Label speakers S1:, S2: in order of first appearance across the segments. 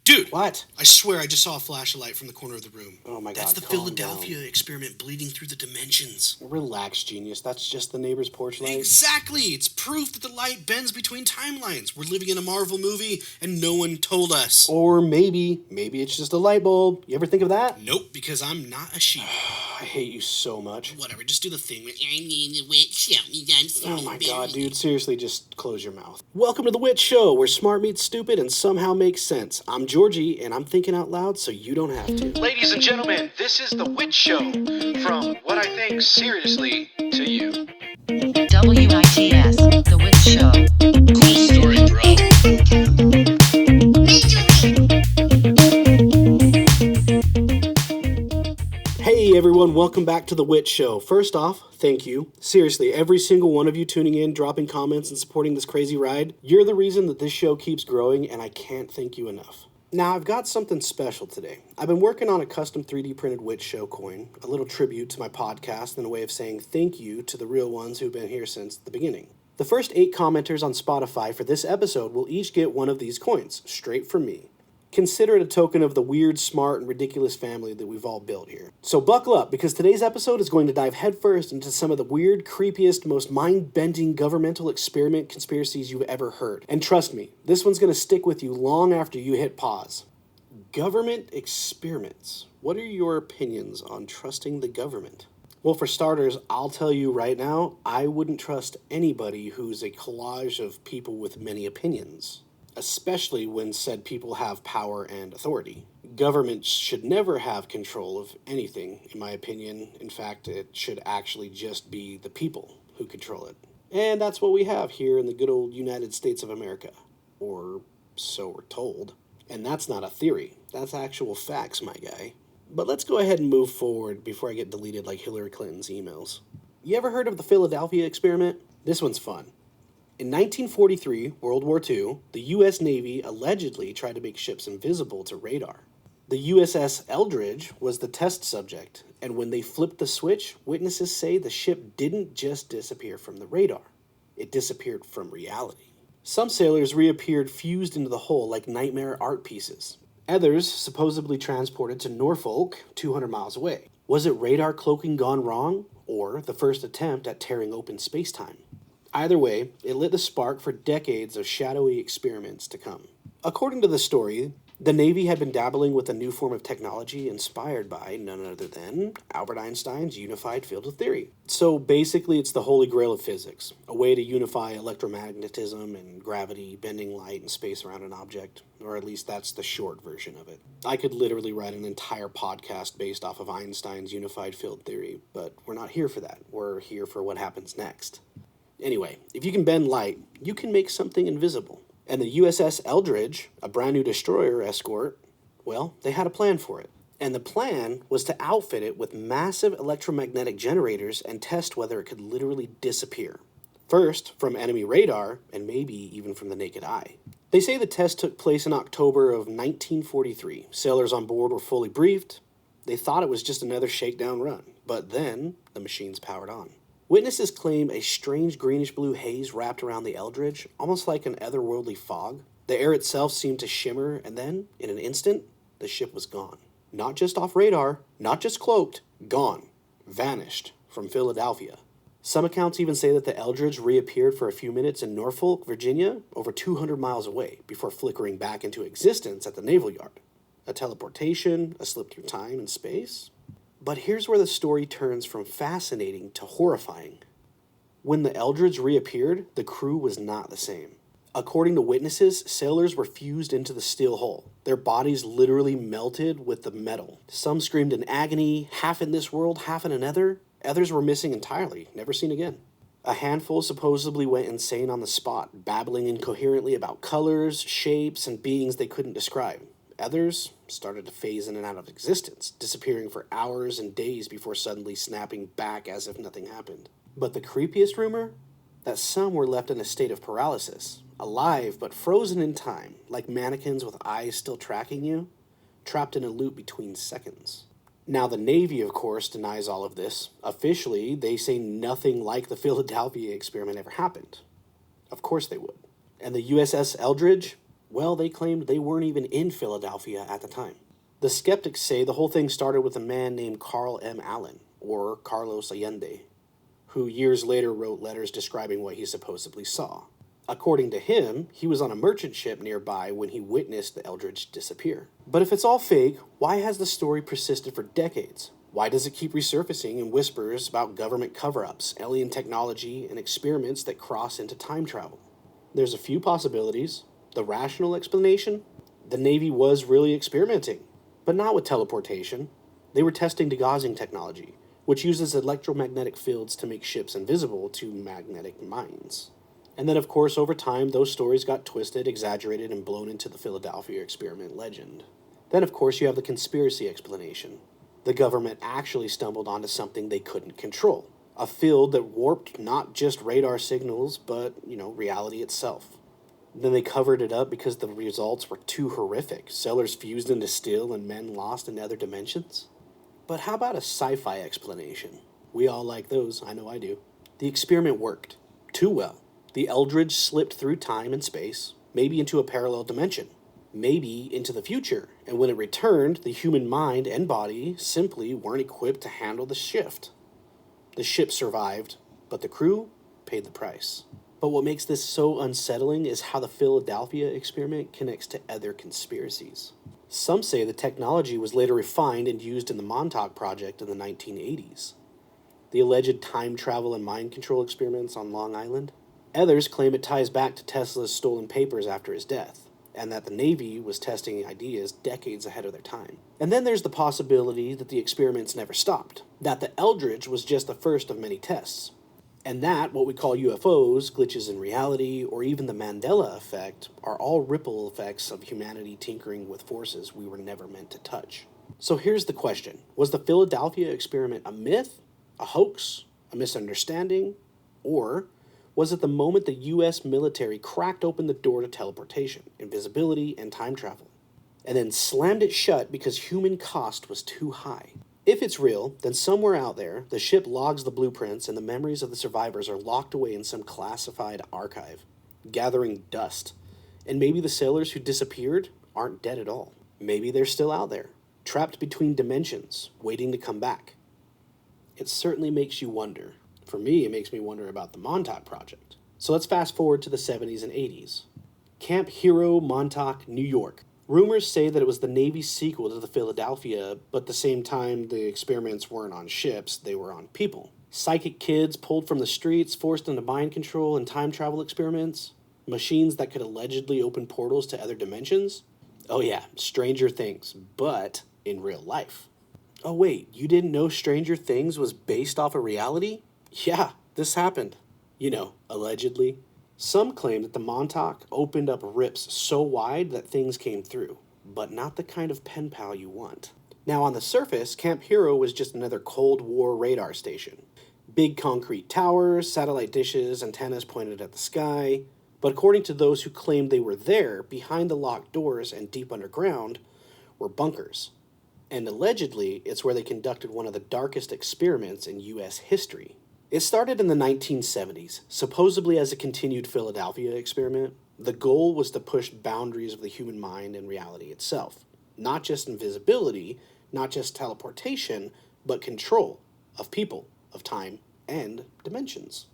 S1: Dude!
S2: What?
S1: I swear I just saw a flash of light from the corner of the room.
S2: Oh my God,
S1: That's the
S2: calm
S1: Philadelphia experiment bleeding through the dimensions.
S2: Relax, genius. That's just the neighbor's porch light.
S1: Exactly! It's proof that the light bends between timelines. We're living in a Marvel movie, and no one told us.
S2: Or maybe it's just a light bulb. You ever think of that?
S1: Nope, because I'm not a sheep.
S2: I hate you so much.
S1: Whatever, just do the thing with, I mean, the witch show. I'm sorry,
S2: Oh my God, dude, seriously, just close your mouth. Welcome to The Witch Show, where smart meets stupid and somehow makes sense. I'm Georgie, and I'm thinking out loud so you don't have to.
S3: Ladies and gentlemen, this is The Witch Show, from what I think seriously to you.
S4: WITS, The Witch Show.
S3: Cool story, bro.
S2: Hey everyone, welcome back to The Witch Show. First off, thank you. Seriously, every single one of you tuning in, dropping comments, and supporting this crazy ride, you're the reason that this show keeps growing, and I can't thank you enough. Now, I've got something special today. I've been working on a custom 3D printed Witch Show coin, a little tribute to my podcast and a way of saying thank you to the real ones who've been here since the beginning. The first 8 commenters on Spotify for this episode will each get one of these coins, straight from me. Consider it a token of the weird, smart, and ridiculous family that we've all built here. So buckle up, because today's episode is going to dive headfirst into some of the weird, creepiest, most mind-bending governmental experiment conspiracies you've ever heard. And trust me, this one's going to stick with you long after you hit pause. Government experiments. What are your opinions on trusting the government? Well, for starters, I'll tell you right now, I wouldn't trust anybody who's a collage of people with many opinions. Especially when said people have power and authority. Governments should never have control of anything, in my opinion. In fact, it should actually just be the people who control it. And that's what we have here in the good old United States of America. Or so we're told. And that's not a theory. That's actual facts, my guy. But let's go ahead and move forward before I get deleted like Hillary Clinton's emails. You ever heard of the Philadelphia experiment? This one's fun. In 1943, World War II, the U.S. Navy allegedly tried to make ships invisible to radar. The USS Eldridge was the test subject, and when they flipped the switch, witnesses say the ship didn't just disappear from the radar. It disappeared from reality. Some sailors reappeared fused into the hull like nightmare art pieces. Others supposedly transported to Norfolk, 200 miles away. Was it radar cloaking gone wrong, or the first attempt at tearing open space-time? Either way, it lit the spark for decades of shadowy experiments to come. According to the story, the Navy had been dabbling with a new form of technology inspired by none other than Albert Einstein's unified field of theory. So basically, it's the holy grail of physics, a way to unify electromagnetism and gravity, bending light and space around an object, or at least that's the short version of it. I could literally write an entire podcast based off of Einstein's unified field theory, but we're not here for that. We're here for what happens next. Anyway, if you can bend light, you can make something invisible. And the USS Eldridge, a brand new destroyer escort, well, they had a plan for it. And the plan was to outfit it with massive electromagnetic generators and test whether it could literally disappear. First, from enemy radar, and maybe even from the naked eye. They say the test took place in October of 1943. Sailors on board were fully briefed. They thought it was just another shakedown run. But then, the machines powered on. Witnesses claim a strange greenish-blue haze wrapped around the Eldridge, almost like an otherworldly fog. The air itself seemed to shimmer, and then, in an instant, the ship was gone. Not just off radar, not just cloaked, gone. Vanished from Philadelphia. Some accounts even say that the Eldridge reappeared for a few minutes in Norfolk, Virginia, over 200 miles away, before flickering back into existence at the Naval Yard. A teleportation, a slip through time and space? But here's where the story turns from fascinating to horrifying. When the Eldridge reappeared, the crew was not the same. According to witnesses, sailors were fused into the steel hull. Their bodies literally melted with the metal. Some screamed in agony, half in this world, half in another. Others were missing entirely, never seen again. A handful supposedly went insane on the spot, babbling incoherently about colors, shapes, and beings they couldn't describe. Others started to phase in and out of existence, disappearing for hours and days before suddenly snapping back as if nothing happened. But the creepiest rumor? That some were left in a state of paralysis, alive but frozen in time, like mannequins with eyes still tracking you, trapped in a loop between seconds. Now the Navy, of course, denies all of this. Officially, they say nothing like the Philadelphia experiment ever happened. Of course they would. And the USS Eldridge? Well, they claimed they weren't even in Philadelphia at the time. The skeptics say the whole thing started with a man named Carl M. Allen, or Carlos Allende, who years later wrote letters describing what he supposedly saw. According to him, he was on a merchant ship nearby when he witnessed the Eldridge disappear. But if it's all fake, why has the story persisted for decades? Why does it keep resurfacing in whispers about government cover-ups, alien technology, and experiments that cross into time travel? There's a few possibilities. The rational explanation? The Navy was really experimenting, but not with teleportation. They were testing degaussing technology, which uses electromagnetic fields to make ships invisible to magnetic mines. And then, of course, over time, those stories got twisted, exaggerated, and blown into the Philadelphia experiment legend. Then, of course, you have the conspiracy explanation. The government actually stumbled onto something they couldn't control. A field that warped not just radar signals, but, reality itself. Then they covered it up because the results were too horrific. Cellars fused into steel and men lost in other dimensions. But how about a sci-fi explanation? We all like those, I know I do. The experiment worked. Too well. The Eldridge slipped through time and space, maybe into a parallel dimension, maybe into the future, and when it returned, the human mind and body simply weren't equipped to handle the shift. The ship survived, but the crew paid the price. But what makes this so unsettling is how the Philadelphia experiment connects to other conspiracies. Some say the technology was later refined and used in the Montauk Project in the 1980s. The alleged time travel and mind control experiments on Long Island. Others claim it ties back to Tesla's stolen papers after his death, and that the Navy was testing ideas decades ahead of their time. And then there's the possibility that the experiments never stopped, that the Eldridge was just the first of many tests, and that what we call UFOs, glitches in reality, or even the Mandela effect are all ripple effects of humanity tinkering with forces we were never meant to touch. So here's the question. Was the Philadelphia experiment a myth, a hoax, a misunderstanding, or was it the moment the U.S. military cracked open the door to teleportation, invisibility, and time travel, and then slammed it shut because human cost was too high? If it's real, then somewhere out there, the ship logs the blueprints and the memories of the survivors are locked away in some classified archive, gathering dust. And maybe the sailors who disappeared aren't dead at all. Maybe they're still out there, trapped between dimensions, waiting to come back. It certainly makes you wonder. For me, it makes me wonder about the Montauk Project. So let's fast forward to the 70s and 80s. Camp Hero, Montauk, New York. Rumors say that it was the Navy's sequel to the Philadelphia, but at the same time, the experiments weren't on ships, they were on people. Psychic kids pulled from the streets, forced into mind control and time travel experiments. Machines that could allegedly open portals to other dimensions. Oh yeah, Stranger Things, but in real life. Oh wait, you didn't know Stranger Things was based off of reality? Yeah, this happened. Allegedly. Some claim that the Montauk opened up rips so wide that things came through, but not the kind of pen pal you want. Now on the surface, Camp Hero was just another Cold War radar station. Big concrete towers, satellite dishes, antennas pointed at the sky. But according to those who claimed they were there, behind the locked doors and deep underground, were bunkers. And allegedly, it's where they conducted one of the darkest experiments in U.S. history. It started in the 1970s, supposedly as a continued Philadelphia experiment. The goal was to push boundaries of the human mind and reality itself. Not just invisibility, not just teleportation, but control of people, of time, and dimensions.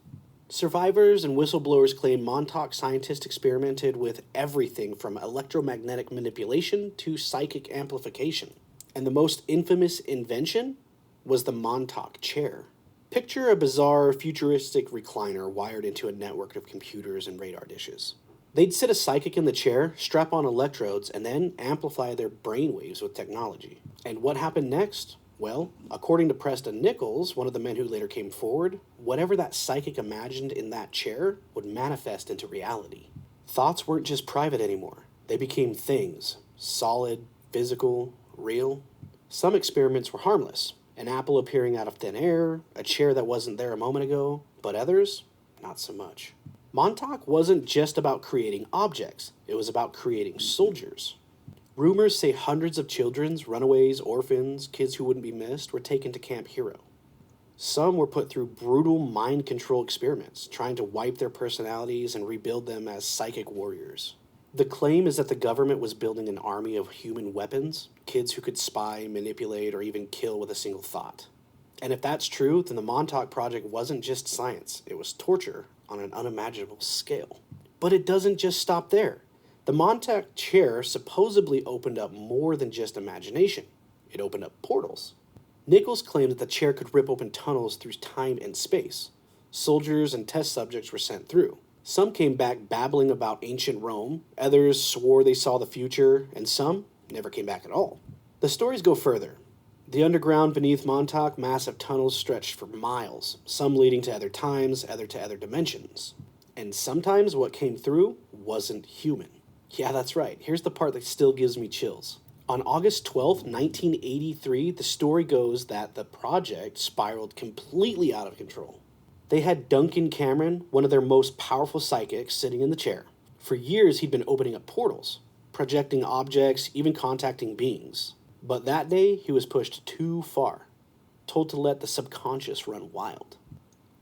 S2: Survivors and whistleblowers claim Montauk scientists experimented with everything from electromagnetic manipulation to psychic amplification. And the most infamous invention was the Montauk chair. Picture a bizarre, futuristic recliner wired into a network of computers and radar dishes. They'd sit a psychic in the chair, strap on electrodes, and then amplify their brainwaves with technology. And what happened next? Well, according to Preston Nichols, one of the men who later came forward, whatever that psychic imagined in that chair would manifest into reality. Thoughts weren't just private anymore. They became things. Solid, physical, real. Some experiments were harmless. An apple appearing out of thin air, a chair that wasn't there a moment ago, but others, not so much. Montauk wasn't just about creating objects, it was about creating soldiers. Rumors say hundreds of children, runaways, orphans, kids who wouldn't be missed, were taken to Camp Hero. Some were put through brutal mind control experiments, trying to wipe their personalities and rebuild them as psychic warriors. The claim is that the government was building an army of human weapons, kids who could spy, manipulate, or even kill with a single thought. And if that's true, then the Montauk Project wasn't just science, it was torture on an unimaginable scale. But it doesn't just stop there. The Montauk chair supposedly opened up more than just imagination. It opened up portals. Nichols claimed that the chair could rip open tunnels through time and space. Soldiers and test subjects were sent through. Some came back babbling about ancient Rome, others swore they saw the future, and some never came back at all. The stories go further. The underground beneath Montauk, massive tunnels stretched for miles, some leading to other times, other to other dimensions. And sometimes what came through wasn't human. Yeah, that's right. Here's the part that still gives me chills. On August 12th, 1983, the story goes that the project spiraled completely out of control. They had Duncan Cameron, one of their most powerful psychics, sitting in the chair. For years, he'd been opening up portals, projecting objects, even contacting beings. But that day, he was pushed too far, told to let the subconscious run wild.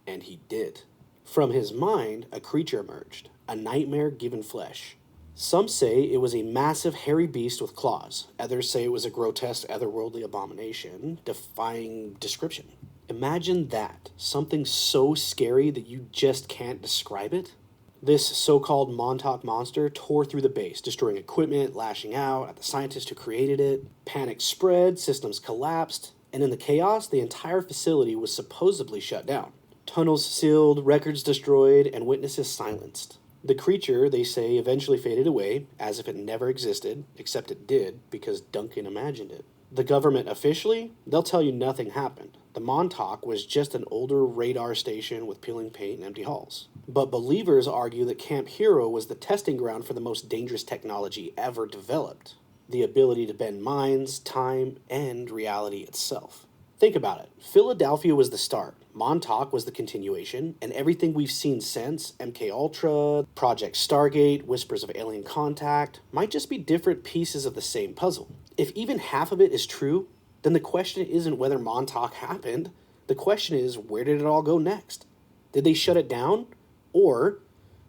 S2: And he did. From his mind, a creature emerged, a nightmare given flesh. Some say it was a massive hairy beast with claws. Others say it was a grotesque otherworldly abomination, defying description. Imagine that, something so scary that you just can't describe it. This so-called Montauk monster tore through the base, destroying equipment, lashing out at the scientists who created it. Panic spread, systems collapsed, and in the chaos, the entire facility was supposedly shut down. Tunnels sealed, records destroyed, and witnesses silenced. The creature, they say, eventually faded away, as if it never existed, except it did, because Duncan imagined it. The government officially, they'll tell you nothing happened. The Montauk was just an older radar station with peeling paint and empty halls. But believers argue that Camp Hero was the testing ground for the most dangerous technology ever developed. The ability to bend minds, time, and reality itself. Think about it. Philadelphia was the start. Montauk was the continuation, and everything we've seen since, MKUltra, Project Stargate, Whispers of Alien Contact, might just be different pieces of the same puzzle. If even half of it is true, then the question isn't whether Montauk happened. The question is, where did it all go next? Did they shut it down? Or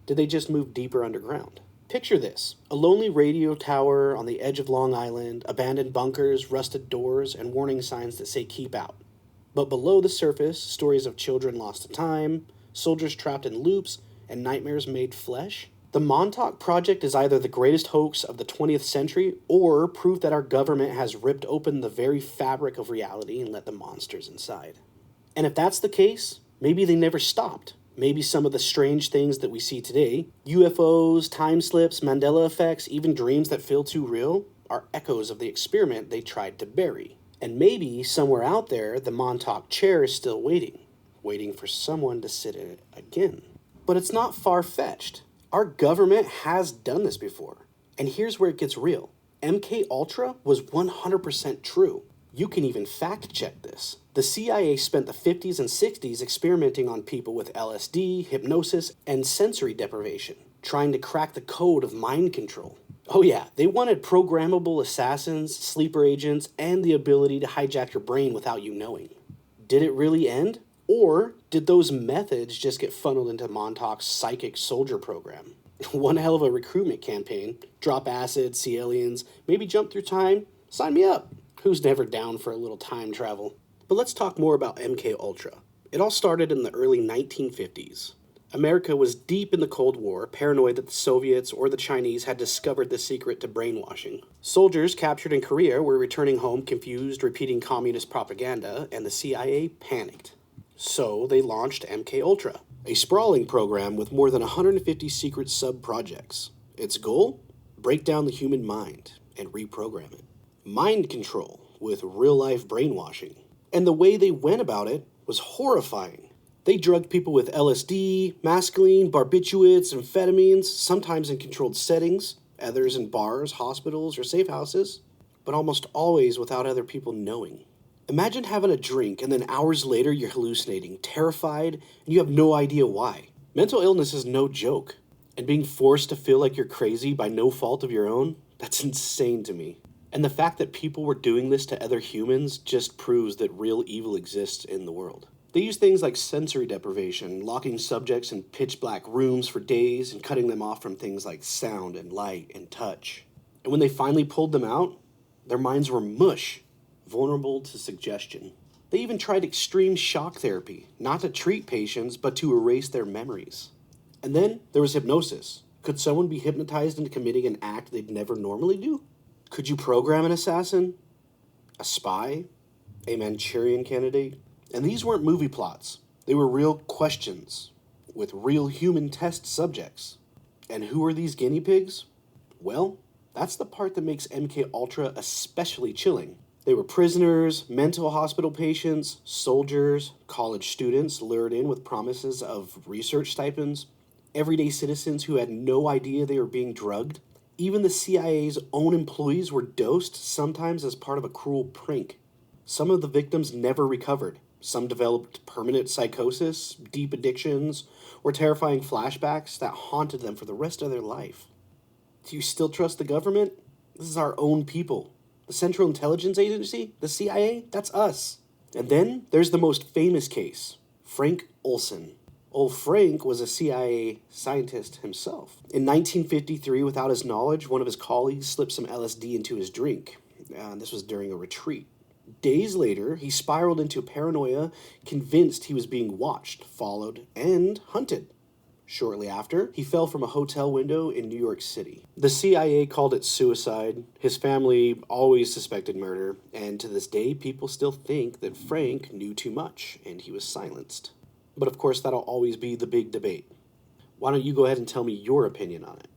S2: did they just move deeper underground? Picture this, a lonely radio tower on the edge of Long Island, abandoned bunkers, rusted doors, and warning signs that say keep out. But below the surface, stories of children lost to time, soldiers trapped in loops, and nightmares made flesh. The Montauk Project is either the greatest hoax of the 20th century or proof that our government has ripped open the very fabric of reality and let the monsters inside. And if that's the case, maybe they never stopped. Maybe some of the strange things that we see today, UFOs, time slips, Mandela effects, even dreams that feel too real, are echoes of the experiment they tried to bury. And maybe somewhere out there, the Montauk chair is still waiting for someone to sit in it again. But it's not far-fetched. Our government has done this before. And here's where it gets real. MKUltra was 100% true. You can even fact-check this. The CIA spent the 50s and 60s experimenting on people with LSD, hypnosis, and sensory deprivation, trying to crack the code of mind control. Oh yeah, they wanted programmable assassins, sleeper agents, and the ability to hijack your brain without you knowing. Did it really end? Or did those methods just get funneled into Montauk's psychic soldier program? One hell of a recruitment campaign. Drop acid, see aliens, maybe jump through time. Sign me up. Who's never down for a little time travel? But let's talk more about MKUltra. It all started in the early 1950s. America was deep in the Cold War, paranoid that the Soviets or the Chinese had discovered the secret to brainwashing. Soldiers captured in Korea were returning home confused, repeating communist propaganda, and the CIA panicked. So they launched MKUltra, a sprawling program with more than 150 secret sub-projects. Its goal? Break down the human mind and reprogram it. Mind control with real-life brainwashing. And the way they went about it was horrifying. They drugged people with LSD, mescaline, barbiturates, amphetamines, sometimes in controlled settings, others in bars, hospitals, or safe houses, but almost always without other people knowing. Imagine having a drink and then hours later you're hallucinating, terrified, and you have no idea why. Mental illness is no joke, and being forced to feel like you're crazy by no fault of your own, that's insane to me. And the fact that people were doing this to other humans just proves that real evil exists in the world. They used things like sensory deprivation, locking subjects in pitch-black rooms for days and cutting them off from things like sound and light and touch. And when they finally pulled them out, their minds were mush, vulnerable to suggestion. They even tried extreme shock therapy, not to treat patients, but to erase their memories. And then there was hypnosis. Could someone be hypnotized into committing an act they'd never normally do? Could you program an assassin? A spy? A Manchurian candidate? And these weren't movie plots. They were real questions with real human test subjects. And who are these guinea pigs? Well, that's the part that makes MKUltra especially chilling. They were prisoners, mental hospital patients, soldiers, college students lured in with promises of research stipends, everyday citizens who had no idea they were being drugged. Even the CIA's own employees were dosed, sometimes as part of a cruel prank. Some of the victims never recovered. Some developed permanent psychosis, deep addictions, or terrifying flashbacks that haunted them for the rest of their life. Do you still trust the government? This is our own people. The Central Intelligence Agency, the CIA, that's us. And then there's the most famous case, Frank Olson. Old Frank was a CIA scientist himself. In 1953, without his knowledge, one of his colleagues slipped some LSD into his drink. This was during a retreat. Days later, he spiraled into paranoia, convinced he was being watched, followed, and hunted. Shortly after, he fell from a hotel window in New York City. The CIA called it suicide. His family always suspected murder, and to this day, people still think that Frank knew too much, and he was silenced. But of course, that'll always be the big debate. Why don't you go ahead and tell me your opinion on it?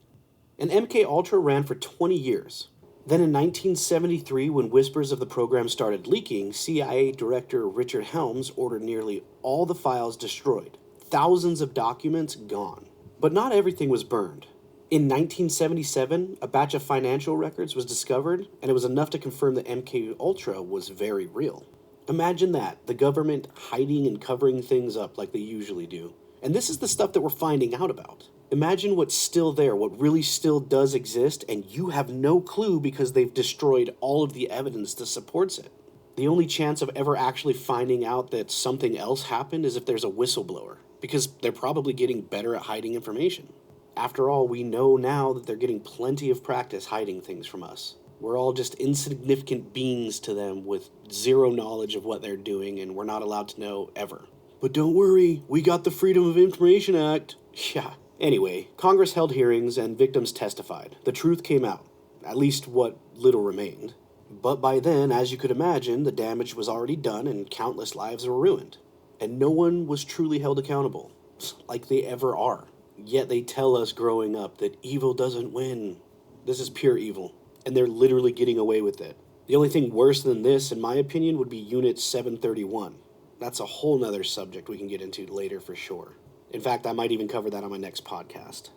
S2: And MKUltra ran for 20 years. Then in 1973, when whispers of the program started leaking, CIA Director Richard Helms ordered nearly all the files destroyed. Thousands of documents gone. But not everything was burned. In 1977, a batch of financial records was discovered, and it was enough to confirm that MKUltra was very real. Imagine that, the government hiding and covering things up like they usually do. And this is the stuff that we're finding out about. Imagine what's still there, what really still does exist, and you have no clue because they've destroyed all of the evidence that supports it. The only chance of ever actually finding out that something else happened is if there's a whistleblower, because they're probably getting better at hiding information. After all, we know now that they're getting plenty of practice hiding things from us. We're all just insignificant beings to them with zero knowledge of what they're doing, and we're not allowed to know ever. But don't worry, we got the Freedom of Information Act. Yeah. Anyway, Congress held hearings and victims testified. The truth came out, at least what little remained. But by then, as you could imagine, the damage was already done and countless lives were ruined. And no one was truly held accountable, like they ever are. Yet they tell us growing up that evil doesn't win. This is pure evil, and they're literally getting away with it. The only thing worse than this, in my opinion, would be Unit 731. That's a whole nother subject we can get into later for sure. In fact, I might even cover that on my next podcast.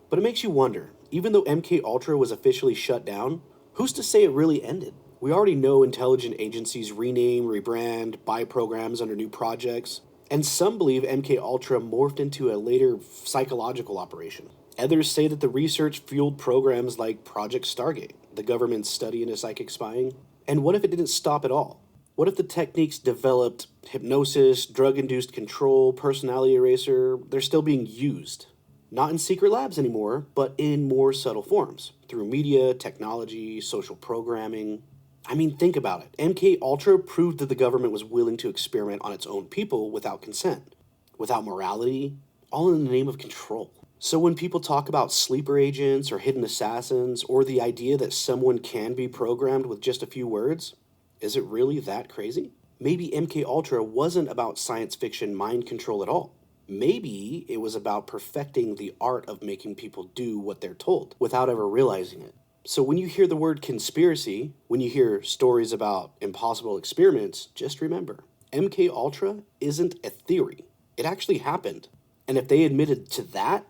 S2: But it makes you wonder, even though MKUltra was officially shut down, who's to say it really ended? We already know intelligence agencies rename, rebrand, buy programs under new projects, and some believe MKUltra morphed into a later psychological operation. Others say that the research fueled programs like Project Stargate, the government's study into psychic spying. And what if it didn't stop at all? What if the techniques developed, hypnosis, drug-induced control, personality eraser, they're still being used? Not in secret labs anymore, but in more subtle forms, through media, technology, social programming. I mean, think about it. MKUltra proved that the government was willing to experiment on its own people without consent, without morality, all in the name of control. So when people talk about sleeper agents or hidden assassins, or the idea that someone can be programmed with just a few words, is it really that crazy? Maybe MKUltra wasn't about science fiction mind control at all. Maybe it was about perfecting the art of making people do what they're told without ever realizing it. So when you hear the word conspiracy, when you hear stories about impossible experiments, just remember, MKUltra isn't a theory. It actually happened. And if they admitted to that,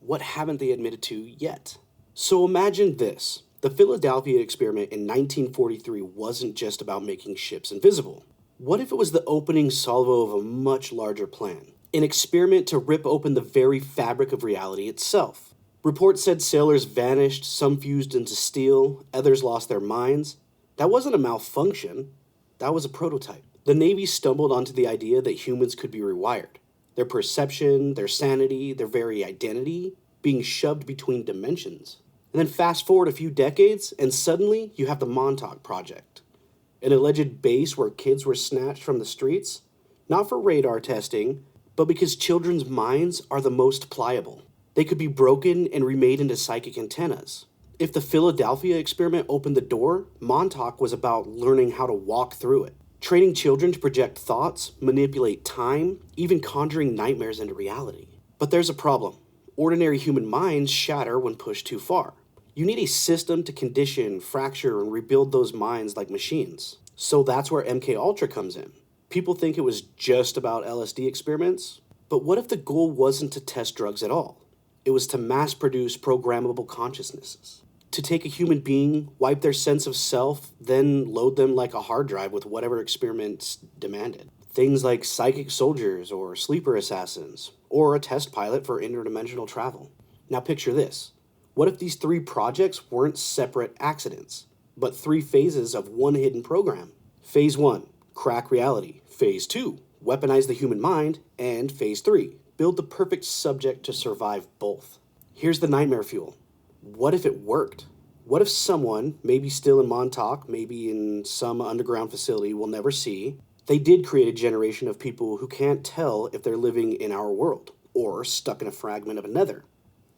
S2: what haven't they admitted to yet? So imagine this. The Philadelphia experiment in 1943 wasn't just about making ships invisible. What if it was the opening salvo of a much larger plan? An experiment to rip open the very fabric of reality itself. Reports said sailors vanished, some fused into steel, others lost their minds. That wasn't a malfunction. That was a prototype. The Navy stumbled onto the idea that humans could be rewired. Their perception, their sanity, their very identity being shoved between dimensions. And then fast forward a few decades, and suddenly you have the Montauk Project, an alleged base where kids were snatched from the streets, not for radar testing, but because children's minds are the most pliable. They could be broken and remade into psychic antennas. If the Philadelphia experiment opened the door, Montauk was about learning how to walk through it, training children to project thoughts, manipulate time, even conjuring nightmares into reality. But there's a problem. Ordinary human minds shatter when pushed too far. You need a system to condition, fracture, and rebuild those minds like machines. So that's where MKUltra comes in. People think it was just about LSD experiments, but what if the goal wasn't to test drugs at all? It was to mass produce programmable consciousnesses. To take a human being, wipe their sense of self, then load them like a hard drive with whatever experiments demanded. Things like psychic soldiers or sleeper assassins, or a test pilot for interdimensional travel. Now picture this. What if these 3 projects weren't separate accidents, but 3 phases of one hidden program? Phase 1, crack reality. Phase 2, weaponize the human mind. And Phase 3, build the perfect subject to survive both. Here's the nightmare fuel. What if it worked? What if someone, maybe still in Montauk, maybe in some underground facility we'll never see, they did create a generation of people who can't tell if they're living in our world or stuck in a fragment of another?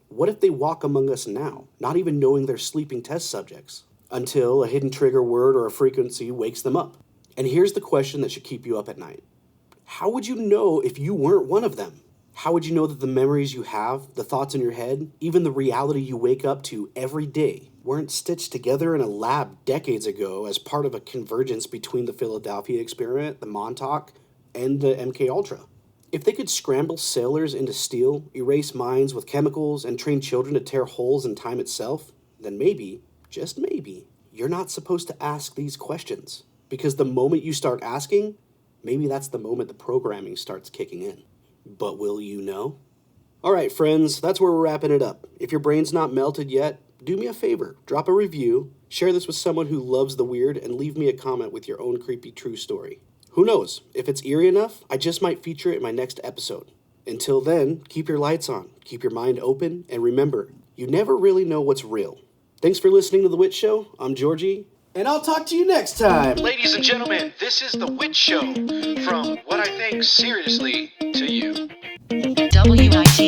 S2: What if they walk among us now, not even knowing they're sleeping test subjects, until a hidden trigger word or a frequency wakes them up? And here's the question that should keep you up at night. How would you know if you weren't one of them? How would you know that the memories you have, the thoughts in your head, even the reality you wake up to every day, weren't stitched together in a lab decades ago as part of a convergence between the Philadelphia experiment, the Montauk, and the MKUltra? If they could scramble sailors into steel, erase minds with chemicals, and train children to tear holes in time itself, then maybe, just maybe, you're not supposed to ask these questions. Because the moment you start asking, maybe that's the moment the programming starts kicking in. But will you know? Alright friends, that's where we're wrapping it up. If your brain's not melted yet, do me a favor, drop a review, share this with someone who loves the weird, and leave me a comment with your own creepy true story. Who knows, if it's eerie enough, I just might feature it in my next episode. Until then, keep your lights on, keep your mind open, and remember, you never really know what's real. Thanks for listening to The Witch Show. I'm Georgie, and I'll talk to you next time.
S3: Ladies and gentlemen, this is The Witch Show from What I Think Seriously to You.
S4: WITS.